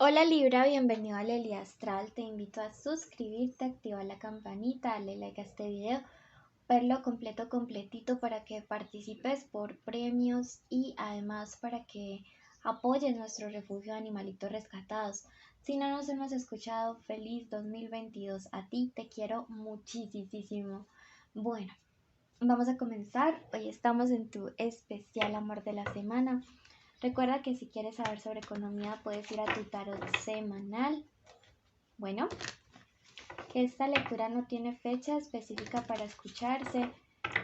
Hola Libra, bienvenido a Lely Astral. Te invito a suscribirte, activar la campanita, darle like a este video, verlo completito para que participes por premios y además para que apoyes nuestro refugio de animalitos rescatados. Si no nos hemos escuchado, feliz 2022 a ti, te quiero muchísimo. Bueno, vamos a comenzar. Hoy estamos en tu especial amor de la semana. Recuerda que si quieres saber sobre economía puedes ir a tu tarot semanal. Bueno, esta lectura no tiene fecha específica para escucharse,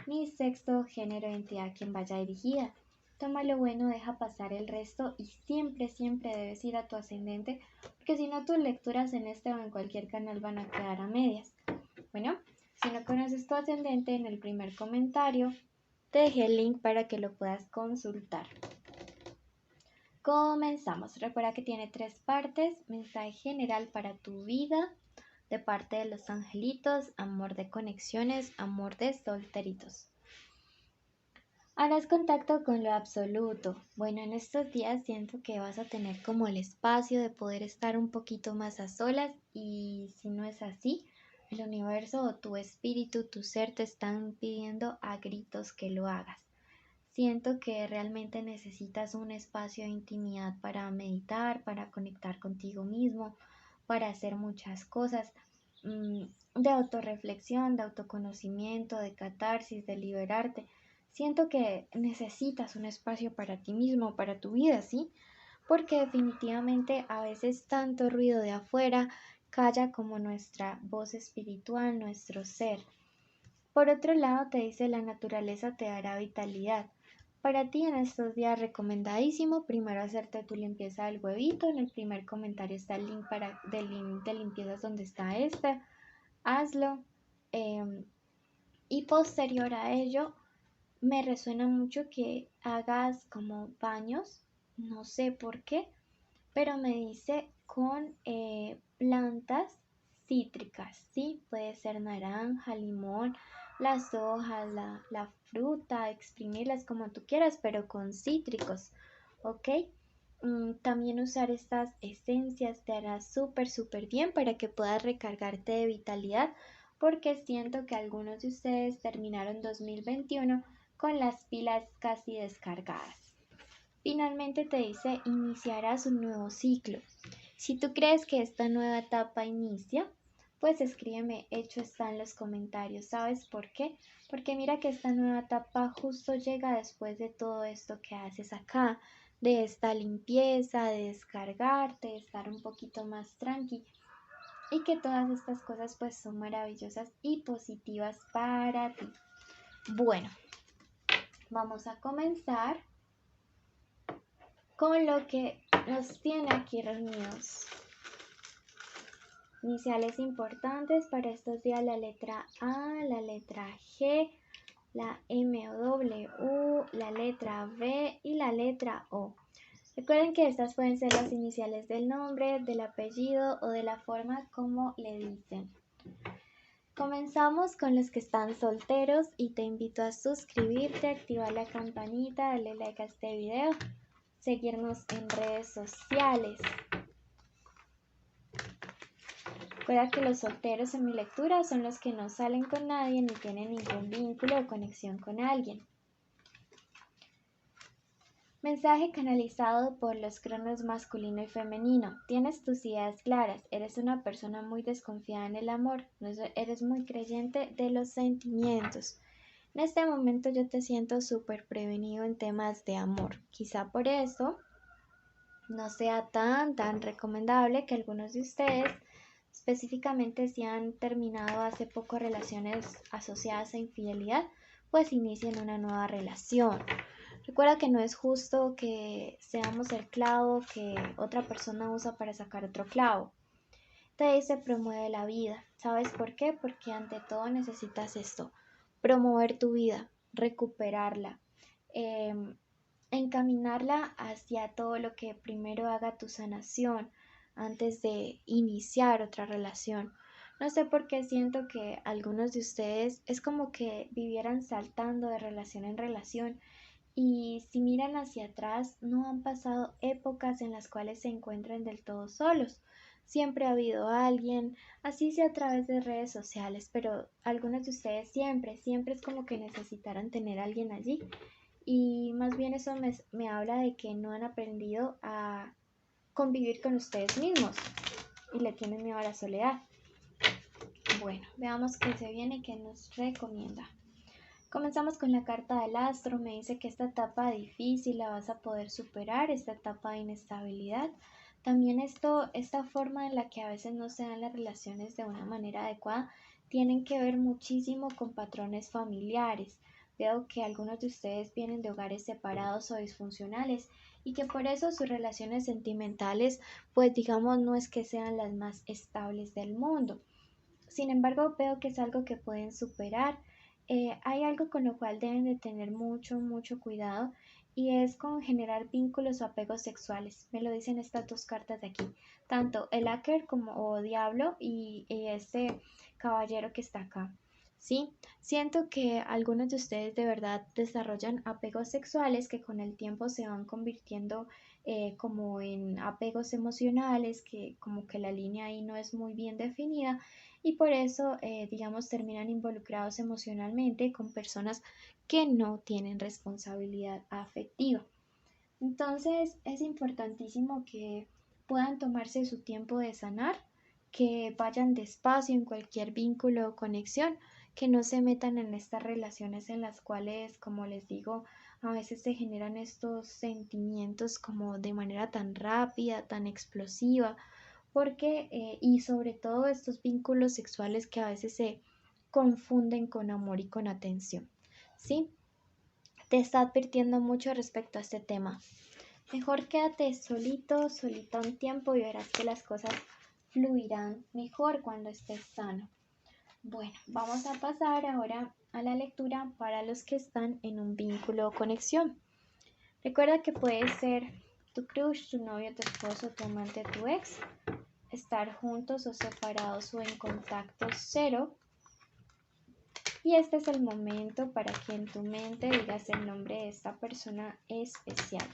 ni sexo, género, identidad a quien vaya dirigida. Toma lo bueno, deja pasar el resto y siempre debes ir a tu ascendente, porque si no tus lecturas en este o en cualquier canal van a quedar a medias. Bueno, si no conoces tu ascendente, en el primer comentario te dejé el link para que lo puedas consultar. Comenzamos. Recuerda que tiene 3 partes: mensaje general para tu vida, de parte de los angelitos, amor de conexiones, amor de solteritos. Harás contacto con lo absoluto. Bueno, en estos días siento que vas a tener como el espacio de poder estar un poquito más a solas, y si no es así, el universo o tu espíritu, tu ser te están pidiendo a gritos que lo hagas. Siento que realmente necesitas un espacio de intimidad para meditar, para conectar contigo mismo, para hacer muchas cosas, de autorreflexión, de autoconocimiento, de catarsis, de liberarte. Siento que necesitas un espacio para ti mismo, para tu vida, ¿sí? Porque definitivamente a veces tanto ruido de afuera calla como nuestra voz espiritual, nuestro ser. Por otro lado, te dice: la naturaleza te dará vitalidad. Para ti en estos días recomendadísimo primero hacerte tu limpieza del huevito. En el primer comentario está el link de limpiezas donde está hazlo. Y posterior a ello me resuena mucho que hagas como baños, no sé por qué, pero me dice con plantas cítricas, ¿sí? Puede ser naranja, limón, las hojas, la fruta, exprimirlas como tú quieras, pero con cítricos, ¿ok? También usar estas esencias te hará súper bien para que puedas recargarte de vitalidad, porque siento que algunos de ustedes terminaron 2021 con las pilas casi descargadas. Finalmente te dice: iniciarás un nuevo ciclo. Si tú crees que esta nueva etapa inicia, pues escríbeme hecho está en los comentarios. ¿Sabes por qué? Porque mira que esta nueva etapa justo llega después de todo esto que haces acá, de esta limpieza, de descargarte, de estar un poquito más tranqui, y que todas estas cosas pues son maravillosas y positivas para ti. Bueno, vamos a comenzar con lo que nos tiene aquí reunidos. Iniciales importantes para estos días: la letra A, la letra G, la M o W, la letra B y la letra O. Recuerden que estas pueden ser las iniciales del nombre, del apellido o de la forma como le dicen. Comenzamos con los que están solteros y te invito a suscribirte, activar la campanita, darle like a este video, seguirnos en redes sociales. Recuerda que los solteros en mi lectura son los que no salen con nadie ni tienen ningún vínculo o conexión con alguien. Mensaje canalizado por los cronos masculino y femenino. Tienes tus ideas claras, eres una persona muy desconfiada en el amor, eres muy creyente de los sentimientos. En este momento yo te siento súper prevenido en temas de amor. Quizá por eso no sea tan recomendable que algunos de ustedes, específicamente si han terminado hace poco relaciones asociadas a infidelidad, pues inicien una nueva relación. Recuerda que no es justo que seamos el clavo que otra persona usa para sacar otro clavo. Te dice: promueve la vida. ¿Sabes por qué? Porque ante todo necesitas esto: promover tu vida, recuperarla, encaminarla hacia todo lo que primero haga tu sanación antes de iniciar otra relación. No sé por qué siento que algunos de ustedes es como que vivieran saltando de relación en relación, Y si miran hacia atrás, no han pasado épocas en las cuales se encuentren del todo solos. Siempre ha habido alguien, así sea a través de redes sociales, pero algunos de ustedes siempre es como que necesitaran tener a alguien allí. Y más bien eso me habla de que no han aprendido a convivir con ustedes mismos y le tienen miedo a la soledad. Bueno, veamos qué se viene, qué nos recomienda. Comenzamos con la carta del astro. Me dice que esta etapa difícil la vas a poder superar, esta etapa de inestabilidad. También esta forma en la que a veces no se dan las relaciones de una manera adecuada, tienen que ver muchísimo con patrones familiares. Veo que algunos de ustedes vienen de hogares separados o disfuncionales y que por eso sus relaciones sentimentales, pues digamos, no es que sean las más estables del mundo. Sin embargo, veo que es algo que pueden superar. Hay algo con lo cual deben de tener mucho cuidado y es con generar vínculos o apegos sexuales. Me lo dicen estas dos cartas de aquí, tanto el Aker como o Diablo y este caballero que está acá. Sí, siento que algunos de ustedes de verdad desarrollan apegos sexuales que con el tiempo se van convirtiendo como en apegos emocionales, que como que la línea ahí no es muy bien definida y por eso, digamos, terminan involucrados emocionalmente con personas que no tienen responsabilidad afectiva. Entonces, es importantísimo que puedan tomarse su tiempo de sanar, que vayan despacio en cualquier vínculo o conexión, que no se metan en estas relaciones en las cuales, como les digo, a veces se generan estos sentimientos como de manera tan rápida, tan explosiva, porque y sobre todo estos vínculos sexuales que a veces se confunden con amor y con atención. ¿Sí? Te está advirtiendo mucho respecto a este tema. Mejor quédate solita un tiempo y verás que las cosas fluirán mejor cuando estés sano. Bueno, vamos a pasar ahora a la lectura para los que están en un vínculo o conexión. Recuerda que puede ser tu crush, tu novio, tu esposo, tu amante, tu ex, estar juntos o separados o en contacto cero. Y este es el momento para que en tu mente digas el nombre de esta persona especial.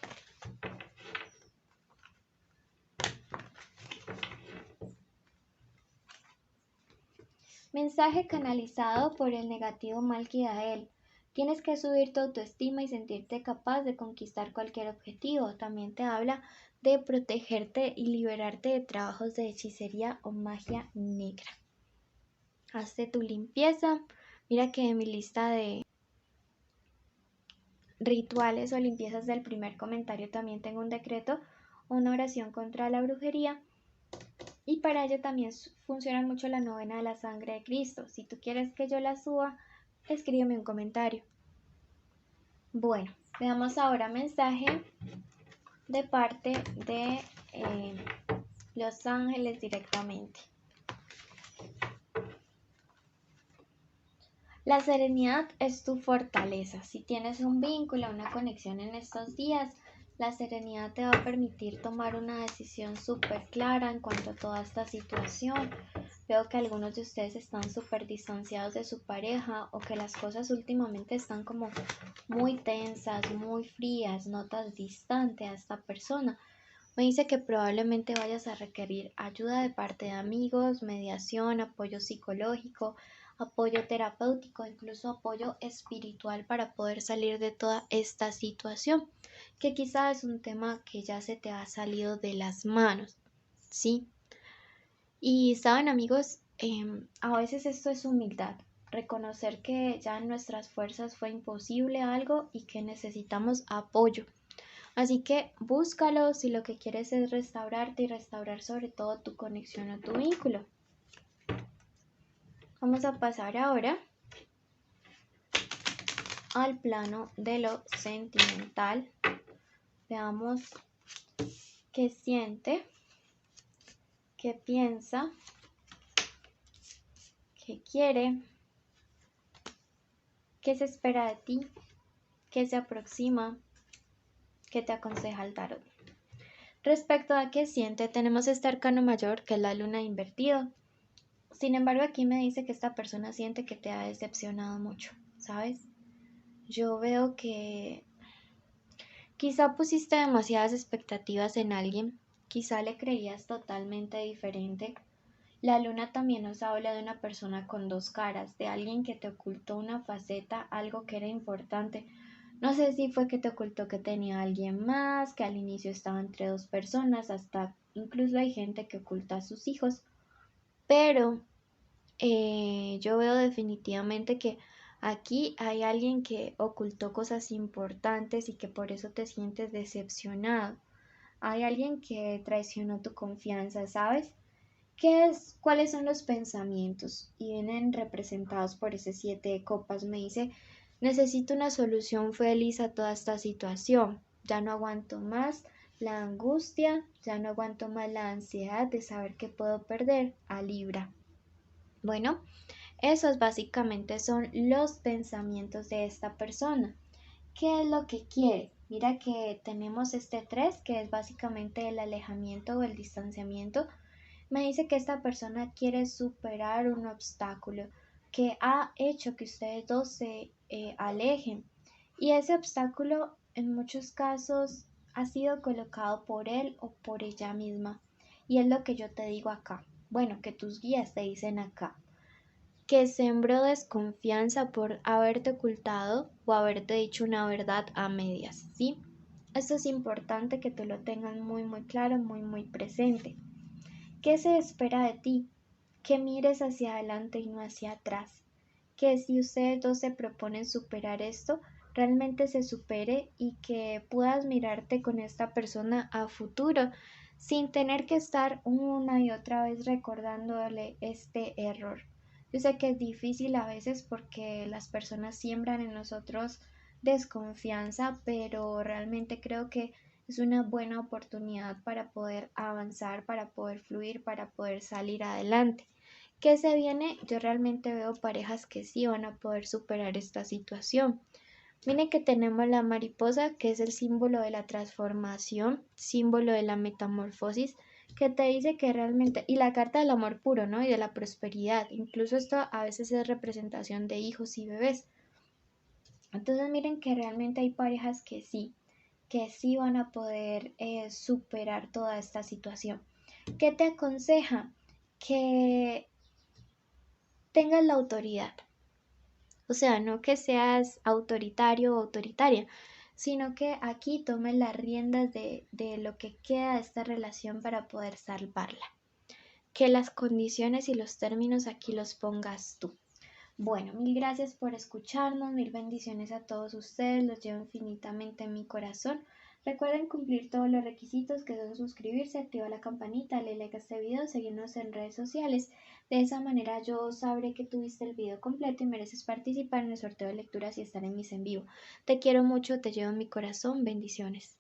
Mensaje canalizado por el negativo Malkiel. Tienes que subir tu autoestima y sentirte capaz de conquistar cualquier objetivo. También te habla de protegerte y liberarte de trabajos de hechicería o magia negra. Hazte tu limpieza. Mira que en mi lista de rituales o limpiezas del primer comentario también tengo un decreto o una oración contra la brujería. Y para ello también funciona mucho la novena de la sangre de Cristo. Si tú quieres que yo la suba, escríbeme un comentario. Bueno, veamos ahora mensaje de parte de los ángeles directamente. La serenidad es tu fortaleza. Si tienes un vínculo, una conexión en estos días, la serenidad te va a permitir tomar una decisión súper clara en cuanto a toda esta situación. Veo que algunos de ustedes están súper distanciados de su pareja o que las cosas últimamente están como muy tensas, muy frías, notas distante a esta persona. Me dice que probablemente vayas a requerir ayuda de parte de amigos, mediación, apoyo psicológico, apoyo terapéutico, incluso apoyo espiritual para poder salir de toda esta situación, que quizá es un tema que ya se te ha salido de las manos, ¿sí? Y saben amigos, a veces esto es humildad, reconocer que ya en nuestras fuerzas fue imposible algo y que necesitamos apoyo. Así que búscalo si lo que quieres es restaurarte y restaurar sobre todo tu conexión a tu vínculo. Vamos a pasar ahora al plano de lo sentimental. Veamos qué siente, qué piensa, qué quiere, qué se espera de ti, qué se aproxima, qué te aconseja el tarot. Respecto a qué siente, tenemos este arcano mayor que es la luna invertido. Sin embargo, aquí me dice que esta persona siente que te ha decepcionado mucho, ¿sabes? Yo veo que Quizá pusiste demasiadas expectativas en alguien, quizá le creías totalmente diferente. La luna también nos habla de una persona con dos caras, de alguien que te ocultó una faceta, algo que era importante. No sé si fue que te ocultó que tenía alguien más, que al inicio estaba entre dos personas, hasta incluso hay gente que oculta a sus hijos. Pero yo veo definitivamente que aquí hay alguien que ocultó cosas importantes y que por eso te sientes decepcionado. Hay alguien que traicionó tu confianza, ¿sabes? ¿Cuáles son los pensamientos? Y vienen representados por ese 7 de copas. Me dice, necesito una solución feliz a toda esta situación. Ya no aguanto más la angustia, ya no aguanto más la ansiedad de saber que puedo perder a Libra. Bueno, esos básicamente son los pensamientos de esta persona. ¿Qué es lo que quiere? Mira que tenemos este 3 que es básicamente el alejamiento o el distanciamiento. Me dice que esta persona quiere superar un obstáculo que ha hecho que ustedes dos se alejen. Y ese obstáculo en muchos casos ha sido colocado por él o por ella misma. Y es lo que yo te digo acá. Bueno, que tus guías te dicen acá que sembró desconfianza por haberte ocultado o haberte dicho una verdad a medias, ¿sí? Esto es importante que tú lo tengas muy muy claro, muy muy presente. ¿Qué se espera de ti? Que mires hacia adelante y no hacia atrás. Que si ustedes dos se proponen superar esto, realmente se supere y que puedas mirarte con esta persona a futuro sin tener que estar una y otra vez recordándole este error. Yo sé que es difícil a veces porque las personas siembran en nosotros desconfianza, pero realmente creo que es una buena oportunidad para poder avanzar, para poder fluir, para poder salir adelante. ¿Qué se viene? Yo realmente veo parejas que sí van a poder superar esta situación. Miren que tenemos la mariposa, que es el símbolo de la transformación, símbolo de la metamorfosis, que te dice que realmente, y la carta del amor puro, ¿no? Y de la prosperidad. Incluso esto a veces es representación de hijos y bebés. Entonces miren que realmente hay parejas que sí van a poder superar toda esta situación. ¿Qué te aconseja? Que tengas la autoridad. O sea, no que seas autoritario o autoritaria, sino que aquí tomes las riendas de lo que queda de esta relación para poder salvarla. Que las condiciones y los términos aquí los pongas tú. Bueno, mil gracias por escucharnos, mil bendiciones a todos ustedes, los llevo infinitamente en mi corazón. Recuerden cumplir todos los requisitos que son suscribirse, activar la campanita, darle like a este video, seguirnos en redes sociales. De esa manera yo sabré que tuviste el video completo y mereces participar en el sorteo de lecturas y estar en mis en vivo. Te quiero mucho, te llevo en mi corazón, bendiciones.